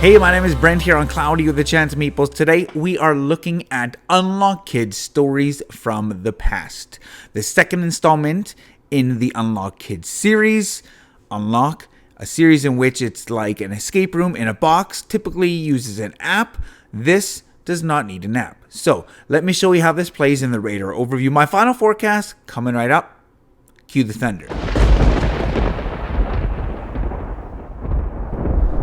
Hey, my name is Brent here on Cloudy with the Chance of Meeples. Today we are looking at Unlock Kids Stories from the Past, the second installment in the Unlock Kids series. Unlock, a series in which it's like an escape room in a box, typically uses an app. This does not need an app. So let me show you how this plays in the radar overview. My final forecast coming right up. Cue the thunder.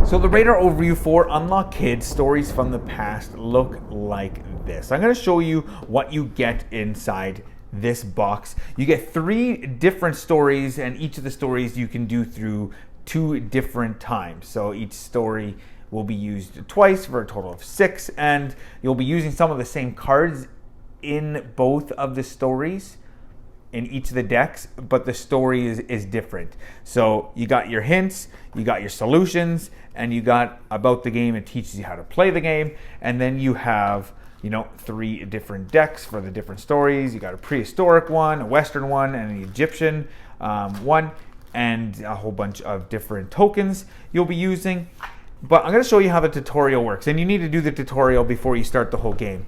So the radar overview for Unlock Kids Stories from the Past look like this. I'm going to show you what you get inside this box. You get 3 different stories, and each of the stories you can do through 2 different times. So each story will be used twice for a total of 6, and you'll be using some of the same cards in both of the stories in each of the decks, but the story is different. So you got your hints, you got your solutions, and you got about the game. It teaches you how to play the game. And then you have, 3 different decks for the different stories. You got a prehistoric one, a Western one, and an Egyptian one, and a whole bunch of different tokens you'll be using. But I'm going to show you how the tutorial works. And you need to do the tutorial before you start the whole game.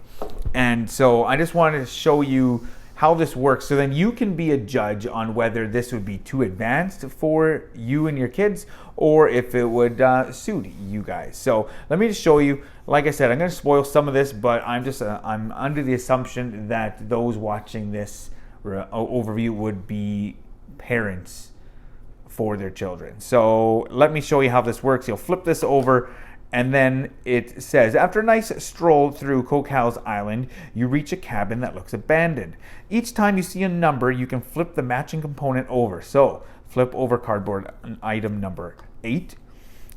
And so I just wanted to show you how this works, so then you can be a judge on whether this would be too advanced for you and your kids, or if it would suit you guys. So let me just show you. Like I said, I'm going to spoil some of this, but I'm under the assumption that those watching this overview would be parents for their children. So let me show you how this works. You'll flip this over, and then it says, after a nice stroll through Cocal's Island, you reach a cabin that looks abandoned. Each time you see a number, you can flip the matching component over. So flip over cardboard item number 8,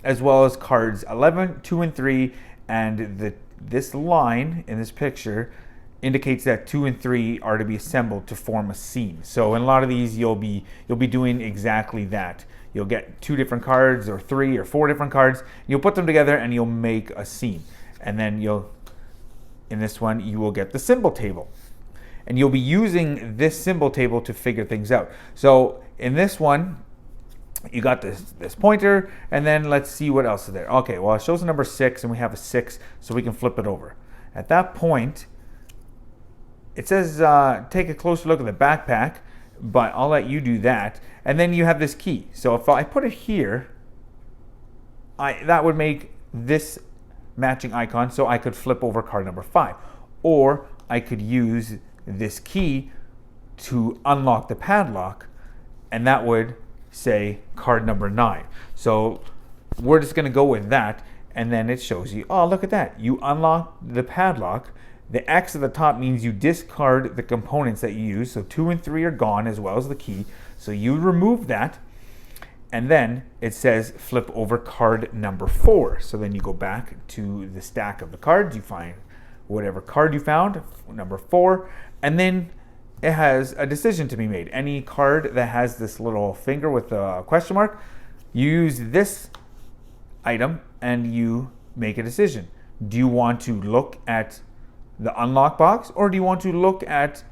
as well as cards 11, 2, and 3. And this line in this picture indicates that 2 and 3 are to be assembled to form a scene. So in a lot of these, you'll be doing exactly that. You'll get 2 different cards, or 3 or 4 different cards. You'll put them together and you'll make a scene. And then in this one, you will get the symbol table. And you'll be using this symbol table to figure things out. So in this one, you got this pointer, and then let's see what else is there. Okay, well, it shows the number 6, and we have a 6, so we can flip it over. At that point, it says take a closer look at the backpack, but I'll let you do that. And then you have this key. So if I put it here, that would make this matching icon, so I could flip over card number 5. Or I could use this key to unlock the padlock, and that would say card number 9. So we're just going to go with that, and then it shows you, oh, look at that. You unlock the padlock. The X at the top means you discard the components that you use. So 2 and 3 are gone, as well as the key. So you remove that. And then it says flip over card number 4. So then you go back to the stack of the cards. You find whatever card you found, number 4. And then it has a decision to be made. Any card that has this little finger with a question mark, you use this item and you make a decision. Do you want to look at the unlock box, or do you want to look at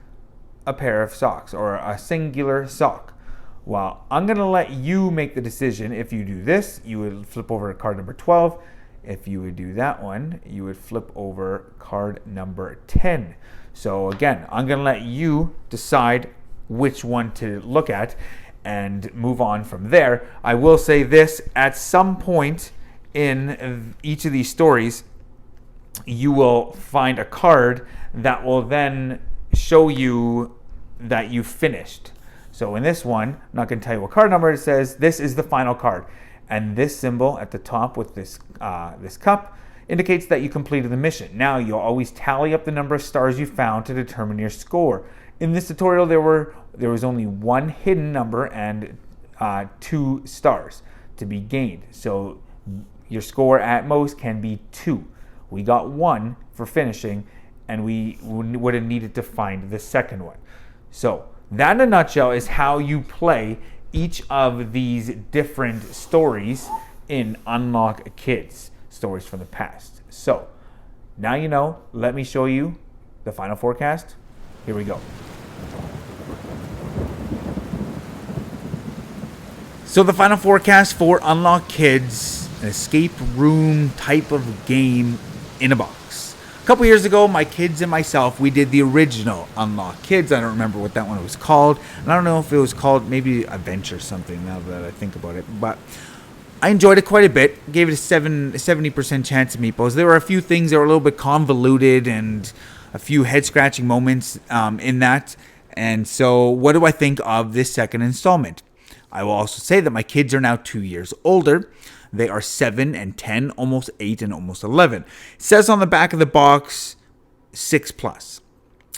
a pair of socks or a singular sock? Well, I'm going to let you make the decision. If you do this, you would flip over card number 12. If you would do that one, you would flip over card number 10. So again, I'm going to let you decide which one to look at and move on from there. I will say this, at some point in each of these stories, you will find a card that will then show you that you finished. So in this one, I'm not going to tell you what card number it says. This is the final card. And this symbol at the top with this cup indicates that you completed the mission. Now you'll always tally up the number of stars you found to determine your score. In this tutorial, there was only 1 hidden number and 2 stars to be gained. So your score at most can be 2. We got 1 for finishing, and we would have needed to find the second one. So that in a nutshell is how you play each of these different stories in Unlock Kids Stories from the Past. So now you know. Let me show you the final forecast. Here we go. So the final forecast for Unlock Kids an escape room type of game in a box. A couple years ago, my kids and myself, we did the original Unlock Kids. I don't remember what that one was called. And I don't know if it was called maybe Adventure something now that I think about it. But I enjoyed it quite a bit. Gave it a 70% chance of meeples. There were a few things that were a little bit convoluted and a few head-scratching moments in that. And so what do I think of this second installment? I will also say that my kids are now 2 years older. They are 7 and 10, almost 8 and almost 11. It says on the back of the box, 6+.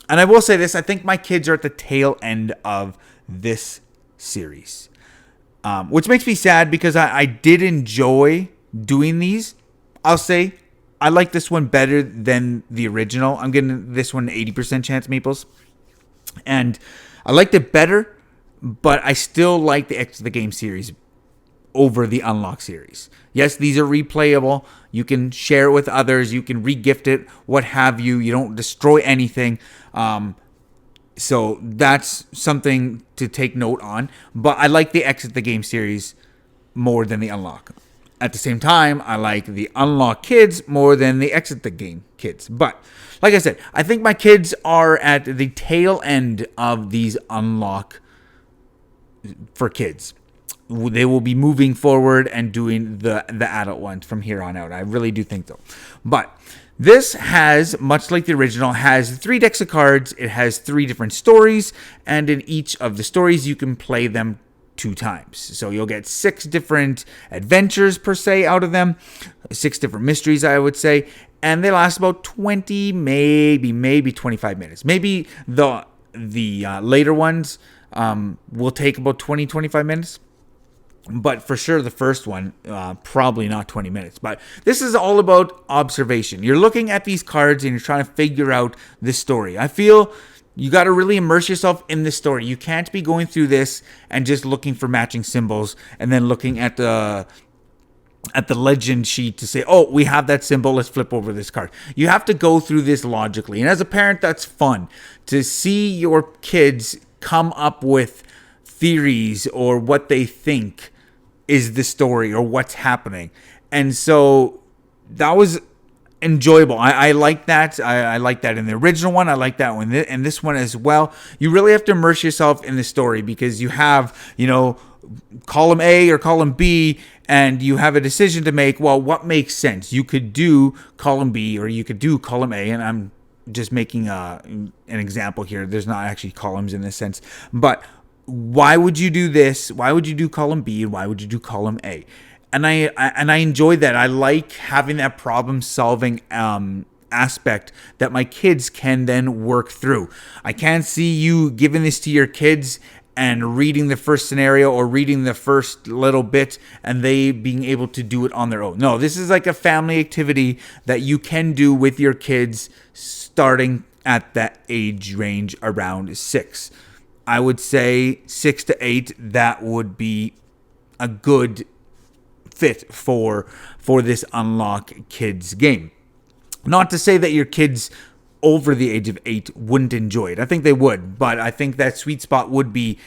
And I will say this, I think my kids are at the tail end of this series. Which makes me sad because I did enjoy doing these. I'll say I like this one better than the original. I'm giving this one an 80% chance meeples. And I liked it better, but I still like the X of the Game series over the Unlock series. Yes, these are replayable. You can share it with others. You can re-gift it, what have you. You don't destroy anything. So that's something to take note on. But I like the Exit the Game series more than the Unlock. At the same time, I like the Unlock Kids more than the Exit the Game Kids. But like I said, I think my kids are at the tail end of these Unlock for kids. They will be moving forward and doing the adult ones from here on out. I really do think so. But this has, much like the original, has 3 decks of cards. It has 3 different stories, and in each of the stories, you can play them 2 times. So you'll get 6 different adventures per se out of them, 6 different mysteries, I would say, and they last about 20, maybe 25 minutes. Maybe the later ones will take about 20-25 minutes. But for sure, the first one, probably not 20 minutes. But this is all about observation. You're looking at these cards and you're trying to figure out this story. I feel you got to really immerse yourself in this story. You can't be going through this and just looking for matching symbols and then looking at the legend sheet to say, oh, we have that symbol, let's flip over this card. You have to go through this logically. And as a parent, that's fun to see your kids come up with theories or what they think is the story or what's happening. And so that was enjoyable. I like that. I like that in the original one. I like that one in this one as well. You really have to immerse yourself in the story because you have, column A or column B, and you have a decision to make. Well, what makes sense? You could do column B or you could do column A, and I'm just making an example here. There's not actually columns in this sense, but why would you do this? Why would you do column B? And why would you do column A? And I enjoy that. I like having that problem solving aspect that my kids can then work through. I can't see you giving this to your kids and reading the first scenario or reading the first little bit and they being able to do it on their own. No, this is like a family activity that you can do with your kids starting at that age range around 6. I would say 6 to 8, that would be a good fit for this Unlock Kids game. Not to say that your kids over the age of 8 wouldn't enjoy it. I think they would, but I think that sweet spot would be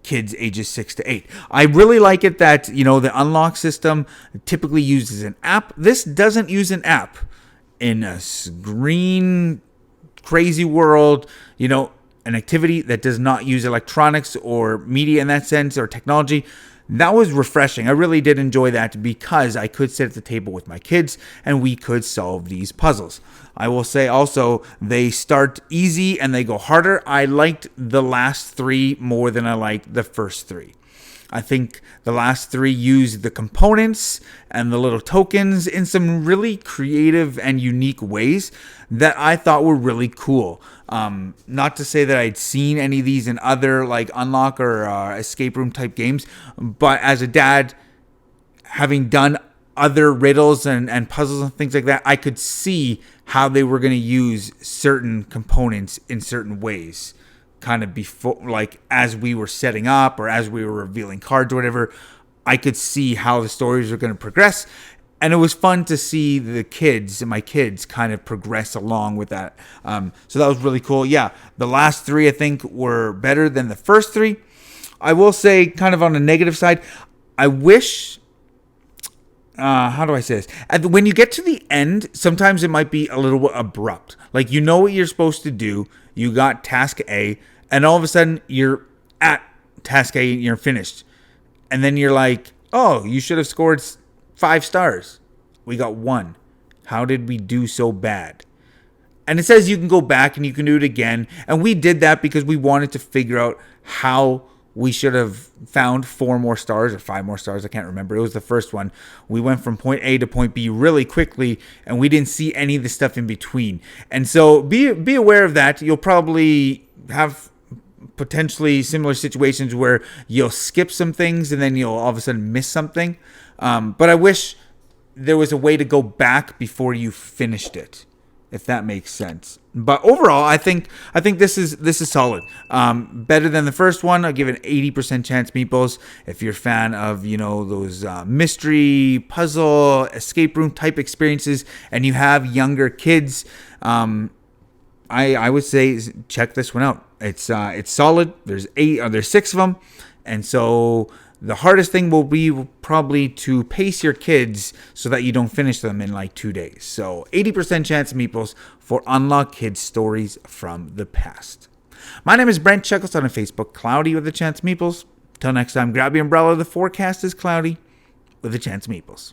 kids ages 6 to 8. I really like it that, the Unlock system typically uses an app. This doesn't use an app. In a green, crazy world, an activity that does not use electronics or media in that sense or technology. That was refreshing. I really did enjoy that because I could sit at the table with my kids and we could solve these puzzles. I will say also they start easy and they go harder. I liked the last 3 more than I liked the first 3. I think the last 3 used the components and the little tokens in some really creative and unique ways that I thought were really cool. Not to say that I'd seen any of these in other like Unlock or escape room type games, but as a dad, having done other riddles and puzzles and things like that, I could see how they were going to use certain components in certain ways. Kind of before, like as we were setting up or as we were revealing cards or whatever, I could see how the stories were going to progress. And it was fun to see my kids kind of progress along with that. So that was really cool. Yeah, the last 3 I think were better than the first 3. I will say kind of on the negative side, I wish how do I say this? When you get to the end, sometimes it might be a little abrupt. Like, you know what you're supposed to do. You got task A, and all of a sudden you're at task A and you're finished. And then you're like, oh, you should have scored 5 stars. We got 1. How did we do so bad? And it says you can go back and you can do it again. And we did that because we wanted to figure out how we should have found 4 more stars or 5 more stars. I can't remember. It was the first one. We went from point A to point B really quickly, and we didn't see any of the stuff in between. And so be aware of that. You'll probably have potentially similar situations where you'll skip some things and then you'll all of a sudden miss something. But I wish there was a way to go back before you finished it, if that makes sense. But overall, I think this is solid. Better than the first one. I'll give it 80% chance meeples. If you're a fan of, those mystery, puzzle, escape room type experiences, and you have younger kids, I would say check this one out. It's solid. There's 6 of them, and so the hardest thing will be probably to pace your kids so that you don't finish them in like 2 days. So 80% chance of meeples for Unlock Kids Stories from the Past. My name is Brent. Check us out on Facebook, Cloudy with a Chance of Meeples. Till next time, grab your umbrella. The forecast is cloudy with a chance of meeples.